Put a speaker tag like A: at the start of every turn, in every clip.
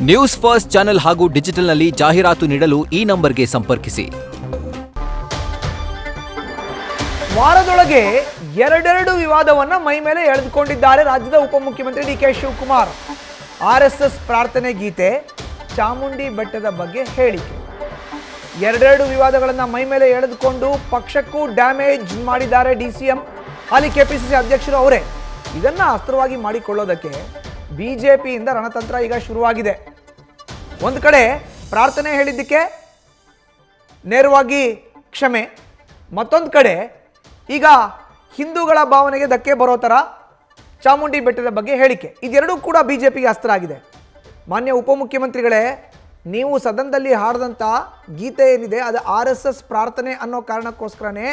A: News first channel ಹಾಗೂ ಡಿಜಿಟಲ್ನಲ್ಲಿ ಜಾಹೀರಾತು ನೀಡಲು ಈ ನಂಬರ್ಗೆ ಸಂಪರ್ಕಿಸಿ.
B: ವಾರದೊಳಗೆ ಎರಡೆರಡು ವಿವಾದವನ್ನ ಮೈ ಮೇಲೆ ಎಳೆದುಕೊಂಡಿದ್ದಾರೆ ರಾಜ್ಯದ ಉಪಮುಖ್ಯಮಂತ್ರಿ ಡಿ.ಕೆ. ಶಿವಕುಮಾರ್. ಆರ್ಎಸ್ಎಸ್ ಪ್ರಾರ್ಥನೆ ಗೀತೆ, ಚಾಮುಂಡಿ ಬೆಟ್ಟದ ಬಗ್ಗೆ ಹೇಳಿಕೆ, ಎರಡೆರಡು ವಿವಾದಗಳನ್ನ ಮೈ ಮೇಲೆ ಎಳೆದುಕೊಂಡು ಪಕ್ಷಕ್ಕೂ ಡ್ಯಾಮೇಜ್ ಮಾಡಿದ್ದಾರೆ ಡಿಸಿಎಂ, ಹಾಲಿ ಕೆಪಿಸಿಸಿ ಅಧ್ಯಕ್ಷರು ಅವರೇ. ಇದನ್ನ ಅಸ್ತ್ರವಾಗಿ ಮಾಡಿಕೊಳ್ಳೋದಕ್ಕೆ ಬಿಜೆಪಿಯಿಂದ ರಣತಂತ್ರ ಈಗ ಶುರುವಾಗಿದೆ. ಒಂದು ಕಡೆ ಪ್ರಾರ್ಥನೆ ಹೇಳಿದ್ದಕ್ಕೆ ನೇರವಾಗಿ ಕ್ಷಮೆ, ಮತ್ತೊಂದು ಕಡೆ ಈಗ ಹಿಂದೂಗಳ ಭಾವನೆಗೆ ಧಕ್ಕೆ ಬರೋ ಥರ ಚಾಮುಂಡಿ ಬೆಟ್ಟದ ಬಗ್ಗೆ ಹೇಳಿಕೆ. ಇದೆರಡೂ ಕೂಡ ಬಿಜೆಪಿಗೆ ಅಸ್ತ್ರ ಆಗಿದೆ. ಮಾನ್ಯ ಉಪಮುಖ್ಯಮಂತ್ರಿಗಳೇ, ನೀವು ಸದನದಲ್ಲಿ ಹಾಡಿದಂಥ ಗೀತೆ ಏನಿದೆ ಅದು RSS ಪ್ರಾರ್ಥನೆ ಅನ್ನೋ ಕಾರಣಕ್ಕೋಸ್ಕರನೇ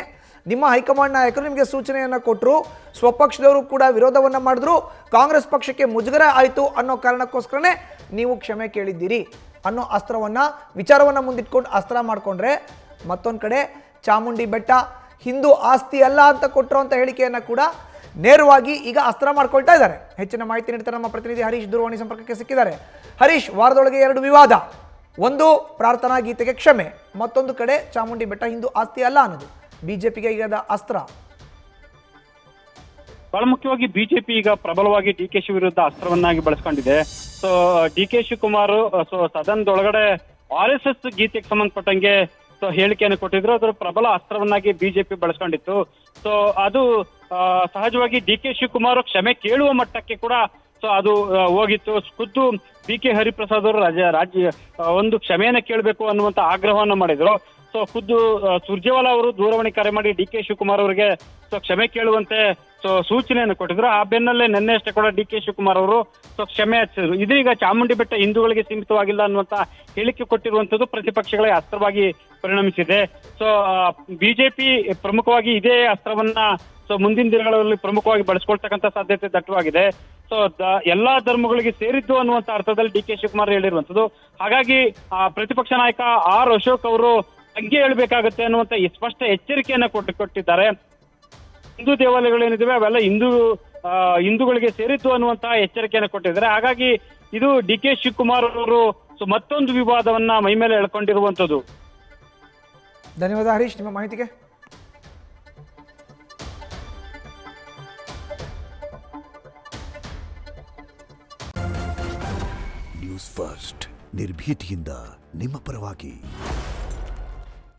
B: ನಿಮ್ಮ ಹೈಕಮಾಂಡ್ ನಾಯಕರು ನಿಮಗೆ ಸೂಚನೆಯನ್ನು ಕೊಟ್ಟರು. ಸ್ವಪಕ್ಷದವರು ಕೂಡ ವಿರೋಧವನ್ನು ಮಾಡಿದ್ರು. ಕಾಂಗ್ರೆಸ್ ಪಕ್ಷಕ್ಕೆ ಮುಜುಗರ ಆಯಿತು ಅನ್ನೋ ಕಾರಣಕ್ಕೋಸ್ಕರನೇ ನೀವು ಕ್ಷಮೆ ಕೇಳಿದ್ದೀರಿ ಅನ್ನೋ ವಿಚಾರವನ್ನು ಮುಂದಿಟ್ಕೊಂಡು ಅಸ್ತ್ರ ಮಾಡಿಕೊಂಡ್ರೆ, ಮತ್ತೊಂದು ಕಡೆ ಚಾಮುಂಡಿ ಬೆಟ್ಟ ಹಿಂದೂ ಆಸ್ತಿ ಅಲ್ಲ ಅಂತ ಕೊಟ್ಟರು ಅಂತ ಹೇಳಿಕೆಯನ್ನು ಕೂಡ ನೇರವಾಗಿ ಈಗ ಅಸ್ತ್ರ ಮಾಡ್ಕೊಳ್ತಾ ಇದ್ದಾರೆ. ಹೆಚ್ಚಿನ ಮಾಹಿತಿ ನೀಡ್ತಾರೆ ನಮ್ಮ ಪ್ರತಿನಿಧಿ ಹರೀಶ್, ದೂರವಾಣಿ ಸಂಪರ್ಕಕ್ಕೆ ಸಿಕ್ಕಿದ್ದಾರೆ. ಹರೀಶ್, ವಾರದೊಳಗೆ ಎರಡು ವಿವಾದ, ಒಂದು ಪ್ರಾರ್ಥನಾ ಗೀತೆಗೆ ಕ್ಷಮೆ, ಮತ್ತೊಂದು ಕಡೆ ಚಾಮುಂಡಿ ಬೆಟ್ಟ ಹಿಂದೂ ಆಸ್ತಿ ಅಲ್ಲ ಅನ್ನೋದು ಬಿಜೆಪಿಗೆ ಈಗ ಅಸ್ತ್ರ.
C: ಬಹಳ ಮುಖ್ಯವಾಗಿ ಬಿಜೆಪಿ ಈಗ ಪ್ರಬಲವಾಗಿ ಡಿ.ಕೆ. ಶಿ ವಿರುದ್ಧ ಅಸ್ತ್ರವನ್ನಾಗಿ ಬಳಸ್ಕೊಂಡಿದೆ. ಸೊ ಡಿ.ಕೆ. ಶಿವಕುಮಾರ್ ಸದನದೊಳಗಡೆ RSS ಗೀತೆಗೆ ಸಂಬಂಧಪಟ್ಟಂಗೆ ಹೇಳಿಕೆಯನ್ನು ಕೊಟ್ಟಿದ್ರು. ಅದರ ಪ್ರಬಲ ಅಸ್ತ್ರವನ್ನಾಗಿ ಬಿಜೆಪಿ ಬಳಸ್ಕೊಂಡಿತ್ತು. ಸೊ ಅದು ಸಹಜವಾಗಿ ಡಿ.ಕೆ. ಶಿವಕುಮಾರ್ ಕ್ಷಮೆ ಕೇಳುವ ಮಟ್ಟಕ್ಕೆ ಕೂಡ ಅದು ಹೋಗಿತ್ತು. ಖುದ್ದು ಬಿ.ಕೆ. ಹರಿಪ್ರಸಾದ್ ಅವರು ರಾಜ್ಯ ಒಂದು ಕ್ಷಮೆಯನ್ನ ಕೇಳಬೇಕು ಅನ್ನುವಂತ ಆಗ್ರಹವನ್ನು ಮಾಡಿದ್ರು. ಸೊ ಖುದ್ದು ಸುರ್ಜೇವಾಲಾ ಅವರು ದೂರವಾಣಿ ಕರೆ ಮಾಡಿ ಡಿ.ಕೆ. ಶಿವಕುಮಾರ್ ಅವರಿಗೆ ಕ್ಷಮೆ ಕೇಳುವಂತೆ ಸೂಚನೆಯನ್ನು ಕೊಟ್ಟಿದ್ರು. ಆ ಬೆನ್ನಲ್ಲೇ ನಿನ್ನೆ ಅಷ್ಟೇ ಕೂಡ ಡಿ.ಕೆ. ಶಿವಕುಮಾರ್ ಅವರು ಕ್ಷಮೆ ಯಾಚಿಸಿದ್ರು. ಇದೀಗ ಚಾಮುಂಡಿ ಬೆಟ್ಟ ಹಿಂದೂಗಳಿಗೆ ಸೀಮಿತವಾಗಿಲ್ಲ ಅನ್ನುವಂತ ಹೇಳಿಕೆ ಕೊಟ್ಟಿರುವಂತದ್ದು ಪ್ರತಿಪಕ್ಷಗಳಿಗೆ ಅಸ್ತ್ರವಾಗಿ ಪರಿಣಮಿಸಿದೆ. ಸೊ ಬಿಜೆಪಿ ಪ್ರಮುಖವಾಗಿ ಇದೇ ಅಸ್ತ್ರವನ್ನ ಮುಂದಿನ ದಿನಗಳಲ್ಲಿ ಪ್ರಮುಖವಾಗಿ ಬಳಸ್ಕೊಳ್ತಕ್ಕಂಥ ಸಾಧ್ಯತೆ ದಟ್ಟವಾಗಿದೆ. ಸೊ ಎಲ್ಲಾ ಧರ್ಮಗಳಿಗೆ ಸೇರಿದ್ದು ಅನ್ನುವಂತ ಅರ್ಥದಲ್ಲಿ ಡಿ.ಕೆ. ಶಿವಕುಮಾರ್ ಹೇಳಿರುವಂತದ್ದು. ಹಾಗಾಗಿ ಪ್ರತಿಪಕ್ಷ ನಾಯಕ ಅಶೋಕ್ ಅವರು ಬಗ್ಗೆ ಹೇಳ್ಬೇಕಾಗತ್ತೆ ಅನ್ನುವಂತ ಸ್ಪಷ್ಟ ಎಚ್ಚರಿಕೆಯನ್ನ ಕೊಟ್ಟಿದ್ದಾರೆ. ಹಿಂದೂ ದೇವಾಲಯಗಳೇನಿದಾವೆ ಅವೆಲ್ಲ ಹಿಂದೂಗಳಿಗೆ ಸೇರಿದ್ದು ಅನ್ನುವಂತಹ ಎಚ್ಚರಿಕೆಯನ್ನು ಕೊಟ್ಟಿದ್ದಾರೆ. ಹಾಗಾಗಿ ಇದು ಡಿ.ಕೆ. ಶಿವಕುಮಾರ್ ಅವರು ಮತ್ತೊಂದು ವಿವಾದವನ್ನ ಮೈ ಮೇಲೆ ಎಳ್ಕೊಂಡಿರುವಂತದ್ದು.
B: ಧನ್ಯವಾದ ಹರೀಶ್ ನಿಮ್ಮ ಮಾಹಿತಿಗೆ.
D: ನ್ಯೂಸ್ ಫಸ್ಟ್ ನಿರ್ಭೀತಿಯಿಂದ ನಿಮ್ಮ ಪರವಾಗಿ.